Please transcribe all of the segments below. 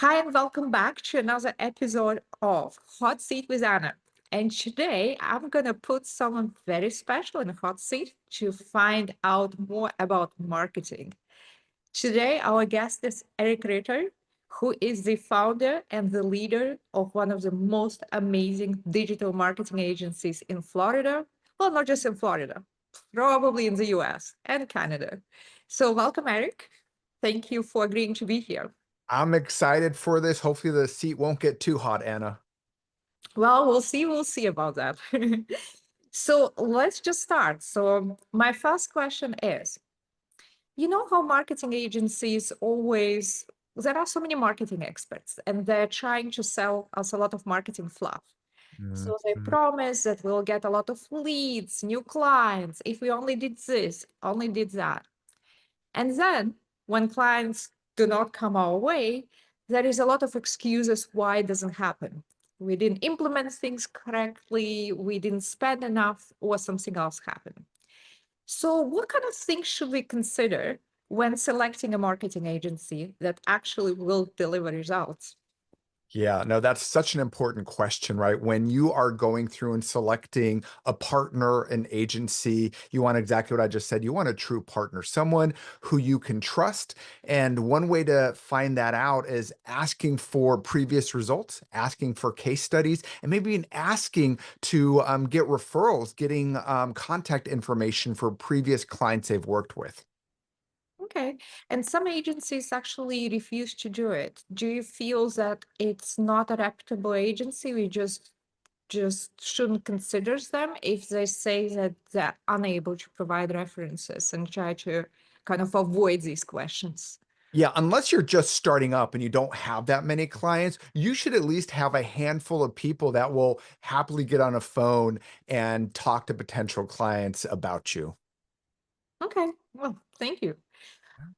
Hi, and welcome back to another episode of Hot Seat with Anna. And today I'm going to put someone very special in the hot seat to find out more about marketing. Today, our guest is Eric Ritter, who is the founder and the leader of one of the most amazing digital marketing agencies in Florida. Well, not just in Florida, probably in the US and Canada. So, welcome, Eric. Thank you for agreeing to be here. I'm excited for this. Hopefully the seat won't get too hot, Anna. Well, we'll see. We'll see about that. So let's just start. So my first question is, you know how marketing agencies always, there are so many marketing experts and they're trying to sell us a lot of marketing fluff. So they Mhm. promise that we'll get a lot of leads, new clients, if we only did this, only did that. And then when clients do not come our way, there is a lot of excuses why it doesn't happen. We didn't implement things correctly, we didn't spend enough, or something else happened. So, what kind of things should we consider when selecting a marketing agency that actually will deliver results? Yeah, no, that's such an important question, right? When you are going through and selecting a partner, an agency, you want exactly what I just said. You want a true partner, someone who you can trust. And one way to find that out is asking for previous results, asking for case studies, and maybe even asking to get referrals, getting contact information for previous clients they've worked with. Okay. And some agencies actually refuse to do it. Do you feel that it's not a reputable agency? We just shouldn't consider them if they say that they're unable to provide references and try to kind of avoid these questions. Yeah, unless you're just starting up and you don't have that many clients, you should at least have a handful of people that will happily get on a phone and talk to potential clients about you. Okay. Well, thank you.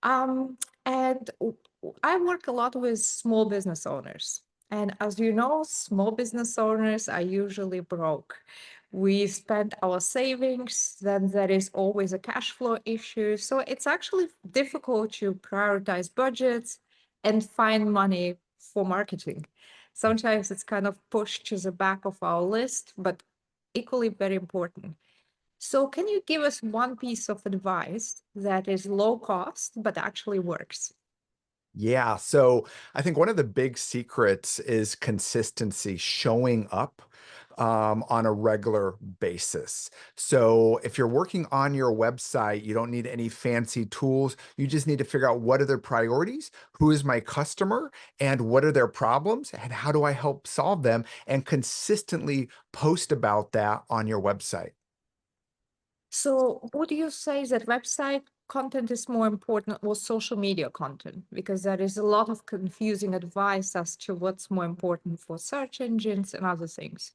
Um, I work a lot with small business owners. And as you know, small business owners are usually broke. We spend our savings, then there is always a cash flow issue. So it's actually difficult to prioritize budgets and find money for marketing. Sometimes it's kind of pushed to the back of our list, but equally very important. So, can you give us one piece of advice that is low cost but actually works? Yeah, so I think one of the big secrets is consistency, showing up on a regular basis. So if you're working on your website, you don't need any fancy tools. You just need to figure out what are their priorities, who is my customer, and what are their problems, and how do I help solve them, and consistently post about that on your website. So, would you say that website content is more important or social media content? Because there is a lot of confusing advice as to what's more important for search engines and other things.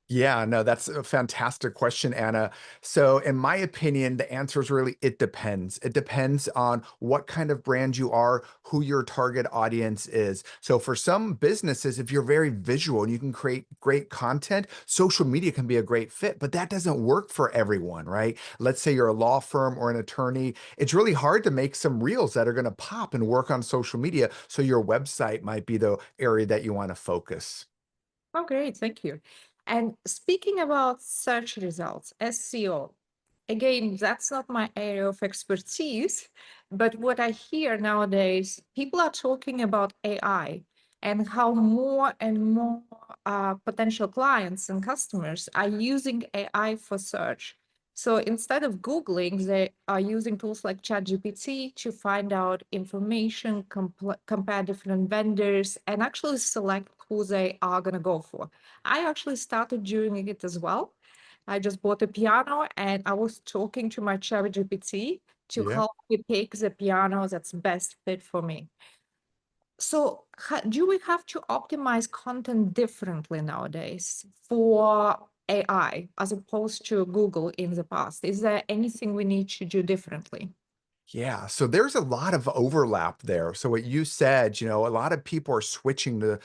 Yeah, no, that's a fantastic question, Anna. So, in my opinion, the answer is really it depends. It depends on what kind of brand you are, who your target audience is. So, for some businesses, if you're very visual and you can create great content, social media can be a great fit, but that doesn't work for everyone, right? Let's say you're a law firm or an attorney. It's really hard to make some reels that are going to pop and work on social media. So, your website might be the area that you want to focus. Oh, great. Thank you. And speaking about search results, SEO, again, that's not my area of expertise, but what I hear nowadays, people are talking about AI and how more and more potential clients and customers are using AI for search. So instead of Googling, they are using tools like ChatGPT to find out information, compare different vendors, and actually select who they are going to go for. I actually started doing it as well. I just bought a piano and I was talking to my ChatGPT to Yeah. help me pick the piano that's best fit for me. So, do we have to optimize content differently nowadays for AI as opposed to Google in the past? Is there anything we need to do differently? Yeah, so there's a lot of overlap there. So what you said, a lot of people are switching to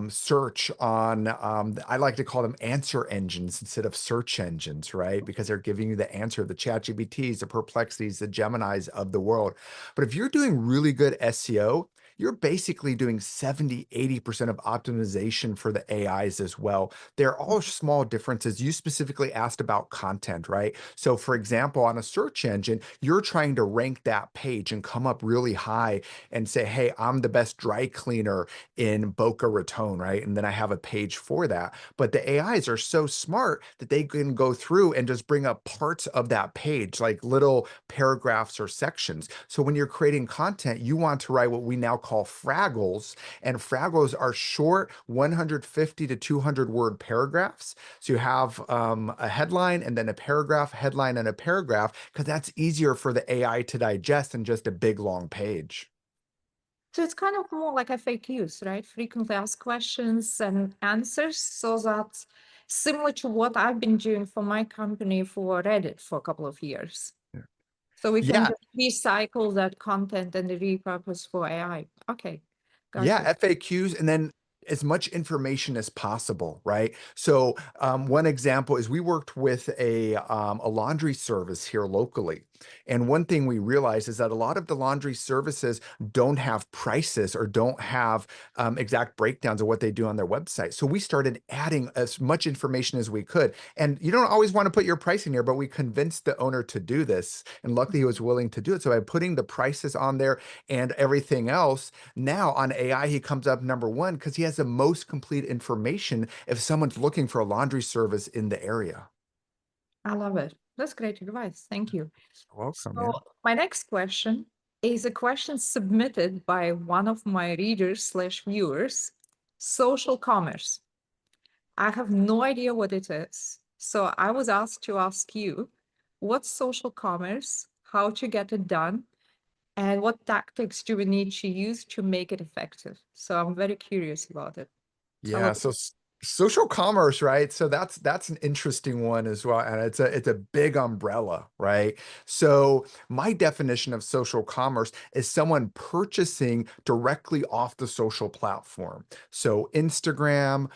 search on, I like to call them answer engines instead of search engines, right? Because they're giving you the answer, the ChatGPTs, the Perplexities, the Geminis of the world. But if you're doing really good SEO, you're basically doing 70, 80% of optimization for the AIs as well. They're all small differences. You specifically asked about content, right? So for example, on a search engine, you're trying to rank that page and come up really high and say, hey, I'm the best dry cleaner in Boca Raton, right? And then I have a page for that. But the AIs are so smart that they can go through and just bring up parts of that page, like little paragraphs or sections. So when you're creating content, you want to write what we now call fraggles. And fraggles are short 150 to 200 word paragraphs. So you have a headline and then a paragraph, headline and a paragraph, because that's easier for the AI to digest than just a big long page. So it's kind of more like FAQs, right? Frequently asked questions and answers. So that's similar to what I've been doing for my company for Reddit for a couple of years. So we can Yeah, just recycle that content and repurpose for AI. Okay, got yeah, you. FAQs, and then as much information as possible, right? So one example is we worked with a laundry service here locally. And one thing we realized is that a lot of the laundry services don't have prices or don't have exact breakdowns of what they do on their website. So we started adding as much information as we could. And you don't always want to put your pricing here, but we convinced the owner to do this. And luckily he was willing to do it. So by putting the prices on there and everything else, now on AI, he comes up number one because he has the most complete information if someone's looking for a laundry service in the area. I love it. That's great advice. Thank you. Welcome, So yeah. my next question is a question submitted by one of my readers slash viewers, social commerce. I have no idea what it is. So I was asked to ask you, what's social commerce, how to get it done, and what tactics do we need to use to make it effective? So I'm very curious about it. Tell Yeah, us. so social commerce, right? So that's an interesting one as well, and it's a big umbrella, right? So my definition of social commerce is someone purchasing directly off the social platform. So Instagram,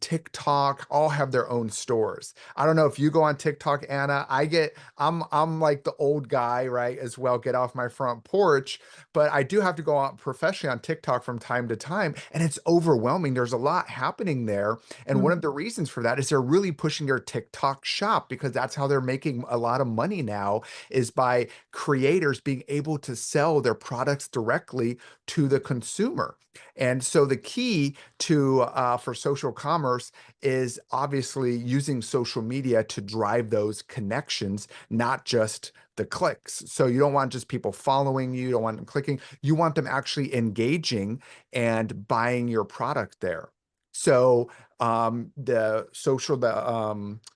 TikTok, all have their own stores. I don't know if you go on TikTok, Anna. I'm like the old guy, right? As well, get off my front porch, but I do have to go out professionally on TikTok from time to time, and it's overwhelming. There's a lot happening there. And one Mm, of the reasons for that is they're really pushing their TikTok shop because that's how they're making a lot of money now, is by creators being able to sell their products directly to the consumer. And so the key to for social commerce is obviously using social media to drive those connections, not just the clicks. So you don't want just people following you, you don't want them clicking, you want them actually engaging and buying your product there. So the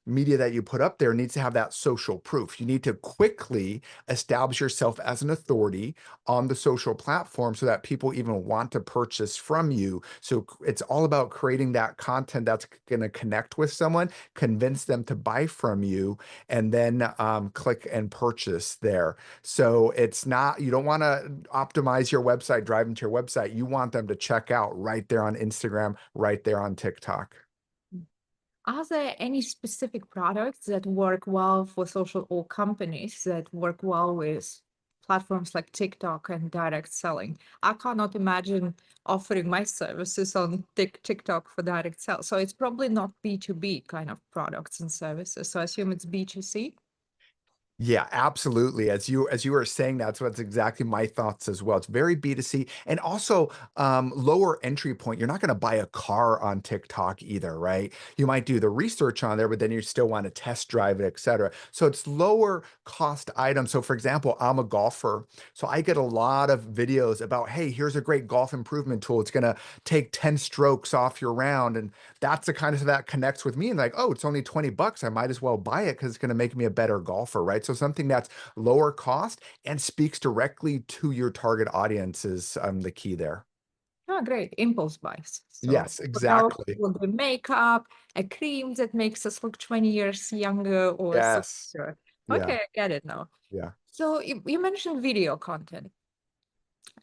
media that you put up there needs to have that social proof. You need to quickly establish yourself as an authority on the social platform so that people even want to purchase from you. So it's all about creating that content that's going to connect with someone, convince them to buy from you, and then click and purchase there. So it's not, you don't want to optimize your website, drive them to your website. You want them to check out right there on Instagram, right there on TikTok. Are there any specific products that work well for social or companies that work well with platforms like TikTok and direct selling? I cannot imagine offering my services on TikTok for direct sell. So it's probably not B2B kind of products and services. So I assume it's B2C. Yeah, absolutely. As you were saying, that's what's exactly my thoughts as well. It's very B2C and also lower entry point. You're not going to buy a car on TikTok either, right? You might do the research on there, but then you still want to test drive it, etc. So it's lower cost items. So for example, I'm a golfer, so I get a lot of videos about, hey, here's a great golf improvement tool. It's going to take 10 strokes off your round, and that's the kind of that connects with me and like, oh, it's only 20 bucks. I might as well buy it because it's going to make me a better golfer, right? So something that's lower cost and speaks directly to your target audience is the key there. Oh, great. Impulse buys. So Yes, for our exactly. will do makeup, a cream that makes us look 20 years younger or something. Yes. Sure. Yeah. Okay, I get it now. Yeah. So you mentioned video content.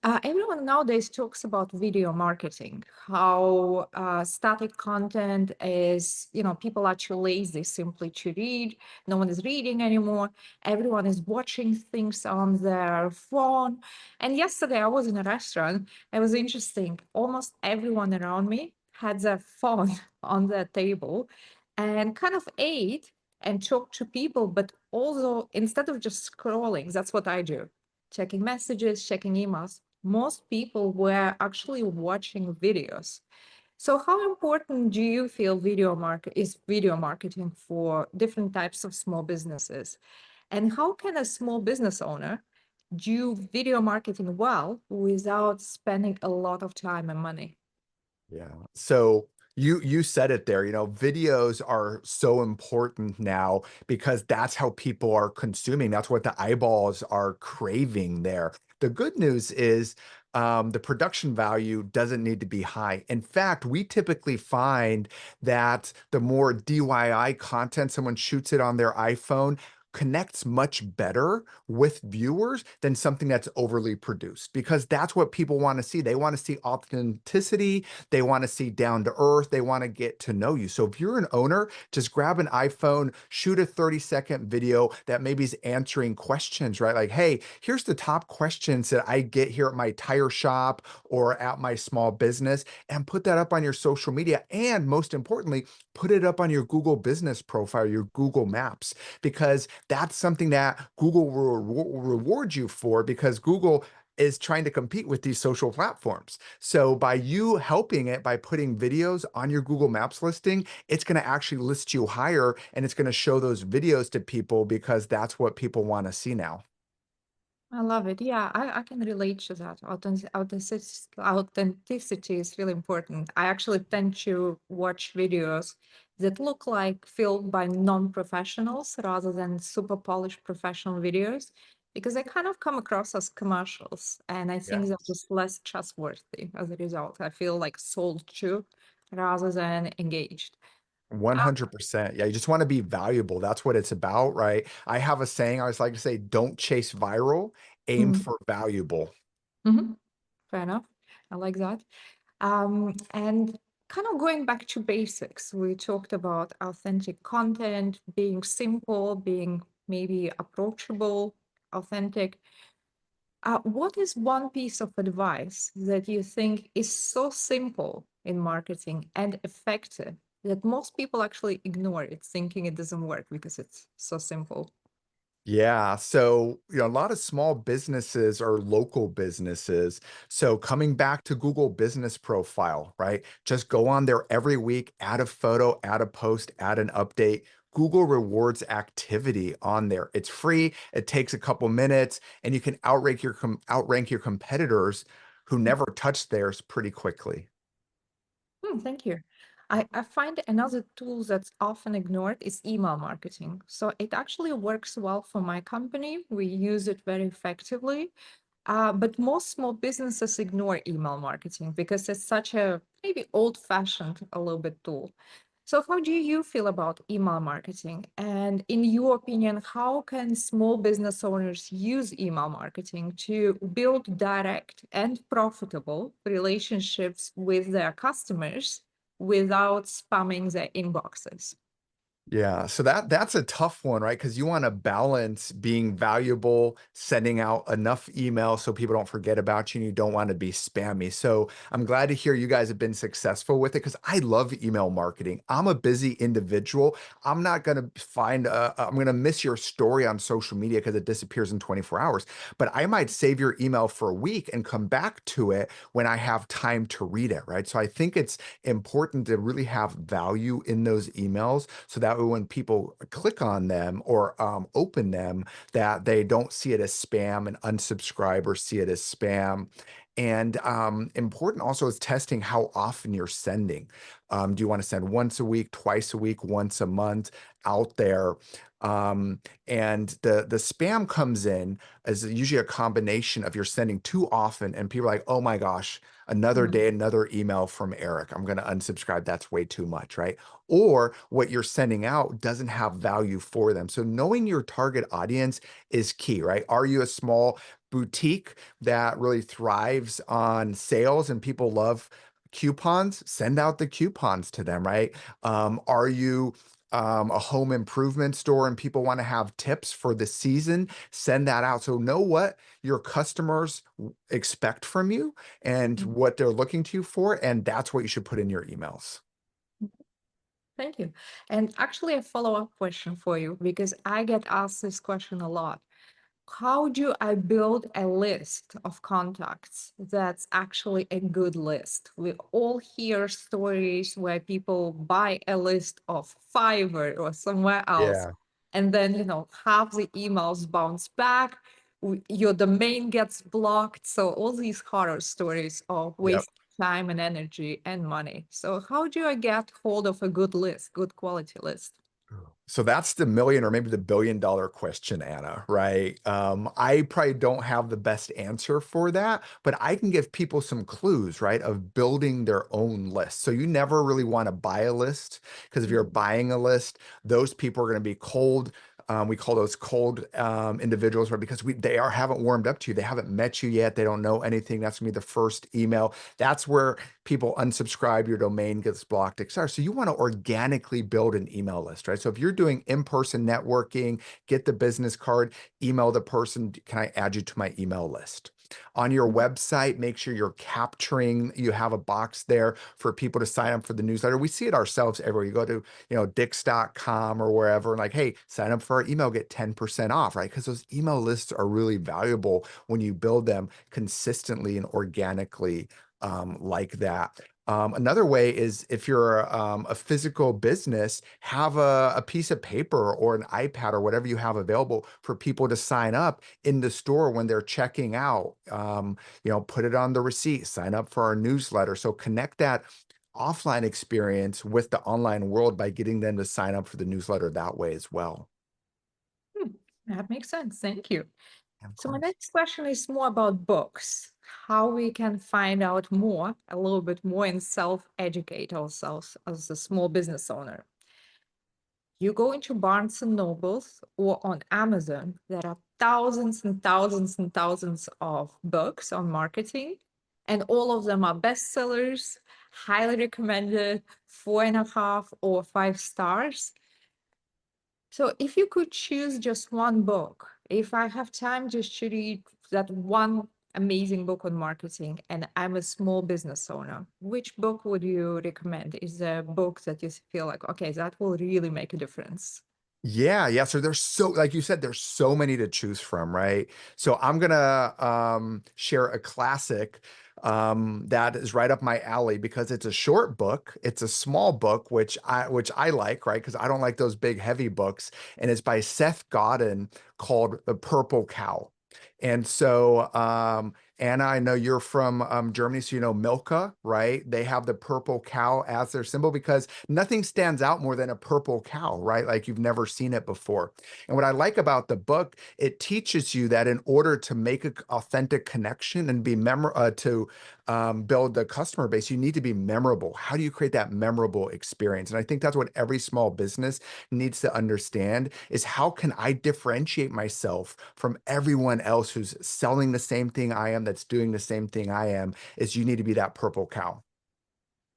Everyone nowadays talks about video marketing, how static content is, people are too lazy simply to read. No one is reading anymore. Everyone is watching things on their phone. And yesterday I was in a restaurant. It was interesting. Almost everyone around me had their phone on their table and kind of ate and talked to people, but also instead of just scrolling, that's what I do, checking messages, checking emails. Most people were actually watching videos. So how important do you feel video marketing for different types of small businesses? And how can a small business owner do video marketing well without spending a lot of time and money? Yeah. So you said it there, videos are so important now because that's how people are consuming. That's what the eyeballs are craving there. The good news is the production value doesn't need to be high. In fact, we typically find that the more DIY content someone shoots it on their iPhone connects much better with viewers than something that's overly produced because that's what people want to see. They want to see authenticity. They want to see down to earth. They want to get to know you. So if you're an owner, just grab an iPhone, shoot a 30-second video that maybe is answering questions, right? Like, hey, here's the top questions that I get here at my tire shop or at my small business, and put that up on your social media. And most importantly, put it up on your Google business profile, your Google Maps, because that's something that Google will reward you for because Google is trying to compete with these social platforms. So by you helping it, by putting videos on your Google Maps listing, it's going to actually list you higher and it's going to show those videos to people because that's what people want to see now. I love it. Yeah, I can relate to that. Authenticity is really important. I actually tend to watch videos that look like filmed by non-professionals rather than super polished professional videos because they kind of come across as commercials. And I think they're Yes. just less trustworthy as a result. I feel like sold to rather than engaged. Uh, 100%. Yeah, you just want to be valuable. That's what it's about, right? I have a saying I always like to say, don't chase viral, aim mm, for valuable. mhm, fair enough. I like that. And kind of going back to basics, we talked about authentic content, being simple, being maybe approachable, authentic. What is one piece of advice that you think is so simple in marketing and effective that most people actually ignore it, thinking it doesn't work because it's so simple? Yeah. So, a lot of small businesses are local businesses. So, coming back to Google Business Profile, right? Just go on there every week, add a photo, add a post, add an update. Google rewards activity on there. It's free. It takes a couple minutes, and you can outrank your competitors who never touch theirs pretty quickly. Thank you. I find another tool that's often ignored is email marketing. So it actually works well for my company. We use it very effectively. But most small businesses ignore email marketing because it's such a maybe old-fashioned a little bit tool. So how do you feel about email marketing? And in your opinion, how can small business owners use email marketing to build direct and profitable relationships with their customers without spamming their inboxes? Yeah, so that's a tough one, right? Because you want to balance being valuable, sending out enough email so people don't forget about you, and you don't want to be spammy. So I'm glad to hear you guys have been successful with it because I love email marketing. I'm a busy individual. I'm not going to I'm going to miss your story on social media because it disappears in 24 hours, but I might save your email for a week and come back to it when I have time to read it, right? So I think it's important to really have value in those emails so that way when people click on them or open them, that they don't see it as spam and unsubscribe or see it as spam. And important also is testing how often you're sending. Do you want to send once a week, twice a week, once a month out there? And the spam comes in as usually a combination of you're sending too often, and people are like, oh my gosh, another day, another email from Eric. I'm going to unsubscribe. That's way too much, right? Or what you're sending out doesn't have value for them. So knowing your target audience is key, right? Are you a small boutique that really thrives on sales and people love coupons, send out the coupons to them, right? Are you a home improvement store and people want to have tips for the season? Send that out. So know what your customers expect from you and what they're looking to you for, and that's what you should put in your emails. Thank you. And actually, a follow-up question for you, because I get asked this question a lot. How do I build a list of contacts that's actually a good list? We all hear stories where people buy a list of Fiverr or somewhere else, Yeah. and then, half the emails bounce back, your domain gets blocked. So all these horror stories of Yep. wasting time and energy and money. So how do I get hold of a good list, good quality list? So that's the million or maybe the $1 billion question, Anna, right? I probably don't have the best answer for that, but I can give people some clues, right, of building their own list. So you never really want to buy a list because if you're buying a list, those people are going to be cold. We call those cold individuals, right? Because they haven't warmed up to you. They haven't met you yet. They don't know anything. That's gonna be the first email. That's where people unsubscribe, your domain gets blocked, etc. So you want to organically build an email list, right? So if you're doing in-person networking, get the business card, email the person, can I add you to my email list? On your website, make sure you're capturing, you have a box there for people to sign up for the newsletter. We see it ourselves everywhere. You go to, Dix.com or wherever and like, hey, sign up for our email, get 10% off, right? Because those email lists are really valuable when you build them consistently and organically like that. Another way is if you're a physical business, have a piece of paper or an iPad or whatever you have available for people to sign up in the store when they're checking out. Put it on the receipt, sign up for our newsletter. So connect that offline experience with the online world by getting them to sign up for the newsletter that way as well. Hmm, that makes sense. Thank you. Of So my course. next question is more about books, how we can find out more, a little bit more, and self-educate ourselves as a small business owner. You go into Barnes and Nobles or on Amazon, there are thousands and thousands and thousands of books on marketing, and all of them are bestsellers, highly recommended, 4.5 or 5 stars. So if you could choose just one book, if I have time just to read that one amazing book on marketing and I'm a small business owner, which book would you recommend? Is there a book that you feel like, okay, that will really make a difference? Yeah, yeah. So like you said, there's so many to choose from, right? So I'm gonna share a classic that is right up my alley because it's a short book. It's a small book, which I like, right? Because I don't like those big heavy books, and it's by Seth Godin called The Purple Cow. And so Anna, I know you're from Germany, so you know Milka, right? They have the purple cow as their symbol because nothing stands out more than a purple cow, right? Like you've never seen it before. And what I like about the book, it teaches you that in order to make an authentic connection and be to build the customer base, you need to be memorable. How do you create that memorable experience? And I think that's what every small business needs to understand is how can I differentiate myself from everyone else who's selling the same thing I am, that's doing the same thing I am, is you need to be that purple cow.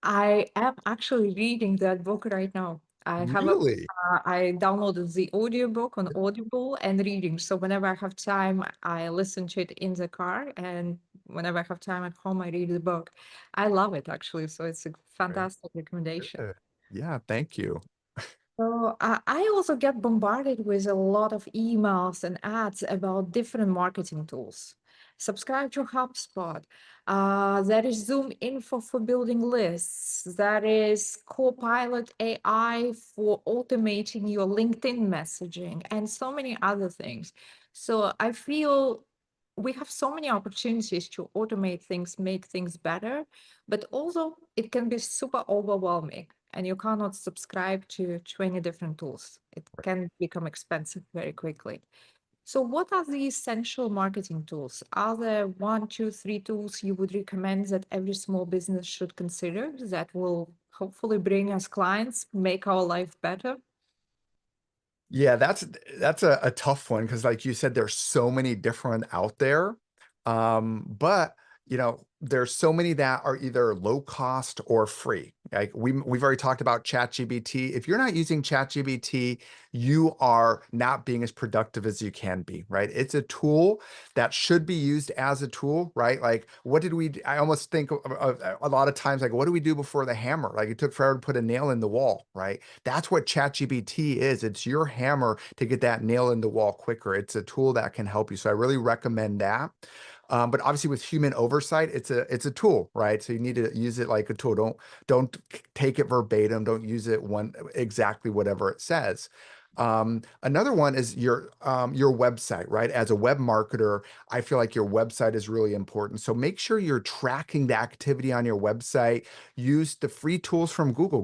I am actually reading that book right now. Really? I downloaded the audiobook on Audible and reading. So whenever I have time, I listen to it in the car, and whenever I have time at home, I read the book. I love it actually. So it's a Very fantastic recommendation. good. Yeah, thank you. So I also get bombarded with a lot of emails and ads about different marketing tools. Subscribe to HubSpot. There is Zoom Info for building lists. There is Copilot AI for automating your LinkedIn messaging and so many other things. So I feel we have so many opportunities to automate things, make things better, but also it can be super overwhelming and you cannot subscribe to 20 different tools. It can become expensive very quickly. So what are the essential marketing tools? Are there one, two, three tools you would recommend that every small business should consider that will hopefully bring us clients, make our life better? Yeah, that's a tough one because like you said, there's so many different out there. But there's so many that are either low cost or free. Like we've already talked about ChatGPT. If you're not using ChatGPT, you are not being as productive as you can be, right? It's a tool that should be used as a tool, right? Like I almost think of a lot of times, like, what do we do before the hammer? Like it took forever to put a nail in the wall, right? That's what ChatGPT is. It's your hammer to get that nail in the wall quicker. It's a tool that can help you. So I really recommend that. But obviously with human oversight, it's a tool, right? So you need to use it like a tool. Don't take it verbatim. Don't use it exactly whatever it says. Another one is your website, right? As a web marketer, I feel like your website is really important. So make sure you're tracking the activity on your website. Use the free tools from Google.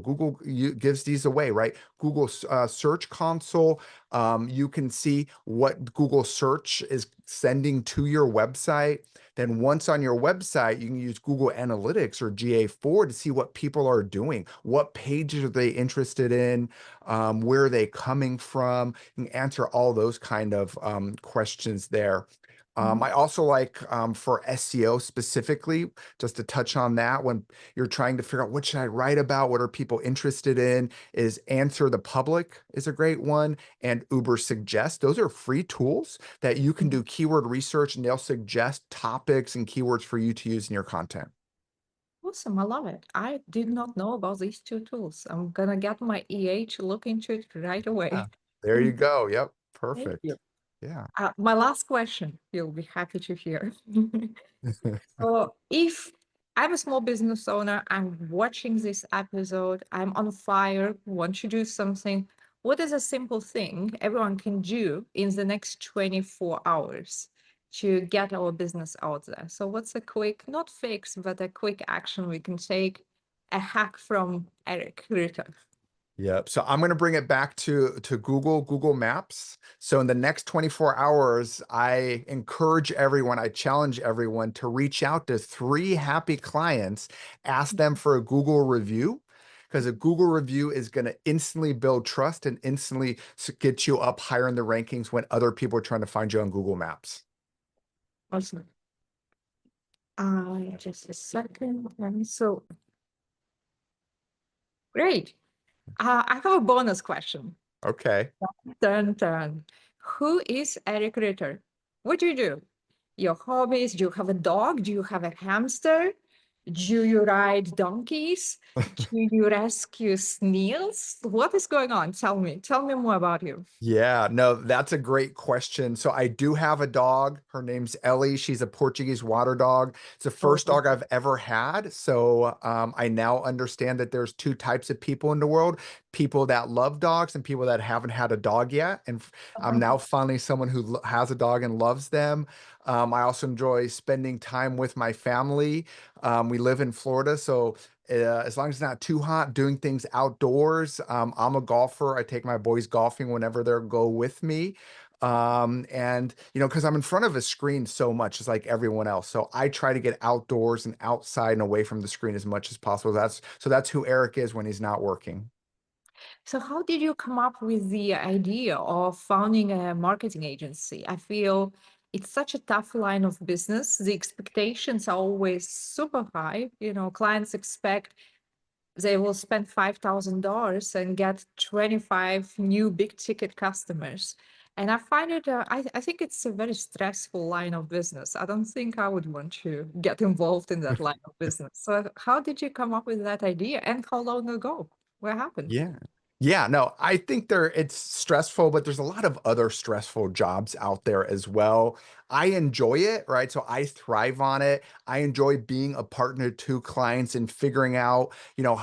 Gives these away, right? Google Search Console. You can see what Google search is sending to your website. Then once on your website, you can use Google Analytics or GA4 to see what people are doing. What pages are they interested in? Where are they coming from? You can answer all those kind of questions there. Mhm. I also like for SEO specifically, just to touch on that, when you're trying to figure out what should I write about, what are people interested in, is Answer the Public is a great one, and Uber Suggest. Those are free tools that you can Mhm. do keyword research, and they'll suggest topics and keywords for you to use in your content. Awesome, I love it. I did not know about these two tools. I'm gonna get my EA to look into it right Yeah. away. There you go. Yep. Thank you. Perfect. Yeah. My last question, you'll be happy to hear. So, if I'm a small business owner, I'm watching this episode, I'm on fire, want to do something, what is a simple thing everyone can do in the next 24 hours to get our business out there? So, what's a quick, not fix, but a quick action we can take? A hack from Eric Ritter. Yep. So I'm going to bring it back to Google Maps. So in the next 24 hours, I encourage everyone, I challenge everyone to reach out to 3 happy clients, ask them for a Google review, because a Google review is going to instantly build trust and instantly get you up higher in the rankings when other people are trying to find you on Google Maps. Awesome. Just a second. So, great. I have a bonus question. Okay. Dun, dun. Who is Eric Ritter? What do you do? Your hobbies? Do you have a dog? Do you have a hamster? Do you ride donkeys? Do you rescue snails? What is going on? Tell me. Tell me more about you. Yeah, no, that's a great question. So I do have a dog. Her name's Ellie. She's a Portuguese water dog. It's the Oh, first dog I've ever had. So I now understand that there's 2 types of people in the world, people that love dogs and people that haven't had a dog yet. And I'm now finally someone who has a dog and loves them. I also enjoy spending time with my family. We live in Florida, so as long as it's not too hot, doing things outdoors. I'm a golfer. I take my boys golfing whenever they go with me. And because I'm in front of a screen so much, just like everyone else. So I try to get outdoors and outside and away from the screen as much as possible. That's who Eric is when he's not working. so how did you come up with the idea of founding a marketing agency? I feel it's such a tough line of business. The expectations are always super high. Clients expect they will spend $5,000 and get 25 new big ticket customers. And I find it, I think it's a very stressful line of business. I don't think I would want to get involved in that line of business. So, how did you come up with that idea and how long ago? What happened? Yeah. Yeah, no, I think it's stressful, but there's a lot of other stressful jobs out there as well. I enjoy it, right? So I thrive on it. I enjoy being a partner to clients and figuring out,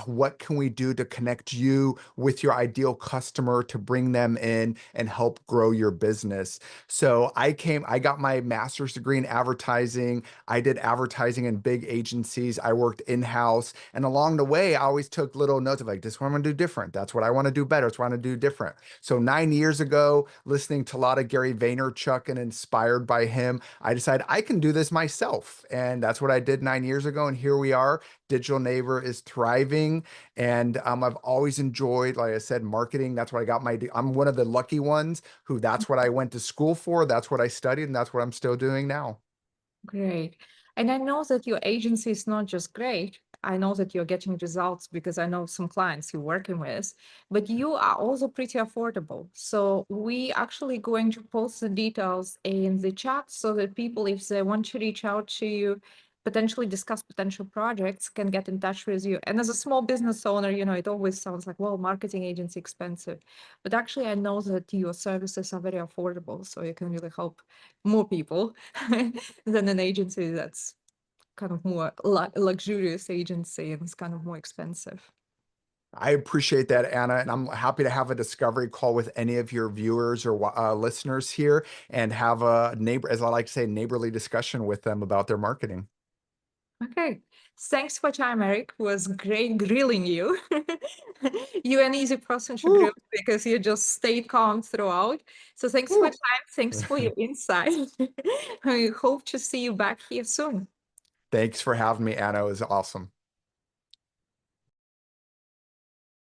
what can we do to connect you with your ideal customer to bring them in and help grow your business. So I got my master's degree in advertising. I did advertising in big agencies. I worked in-house. And along the way, I always took little notes of like, this is what I'm gonna do different. That's what I want to do better. That's what I want to do different. So 9 years ago, listening to a lot of Gary Vaynerchuk and inspired by him, I decided I can do this myself. And that's what I did 9 years ago. And here we are. Digital Neighbor is thriving. And I've always enjoyed, like I said, marketing. That's what I got I'm one of the lucky ones who that's what I went to school for. That's what I studied. And that's what I'm still doing now. Great. And I know that your agency is not just great. I know that you're getting results because I know some clients you're working with, but you are also pretty affordable. So we actually going to post the details in the chat so that people, if they want to reach out to you, potentially discuss potential projects, can get in touch with you. And as a small business owner, it always sounds like, well, marketing agency expensive. But actually, I know that your services are very affordable, so you can really help more people than an agency that's kind of more luxurious agency and it's kind of more expensive. I appreciate that, Anna, and I'm happy to have a discovery call with any of your viewers or listeners here and have a neighbor, as I like to say, neighborly discussion with them about their marketing. Okay. Thanks for time, Eric. It was great grilling you. You're an easy person to grill Woo, because you just stayed calm throughout. So thanks for woo. time. Thanks for your insight. I hope to see you back here soon. Thanks for having me, Anna. It was awesome.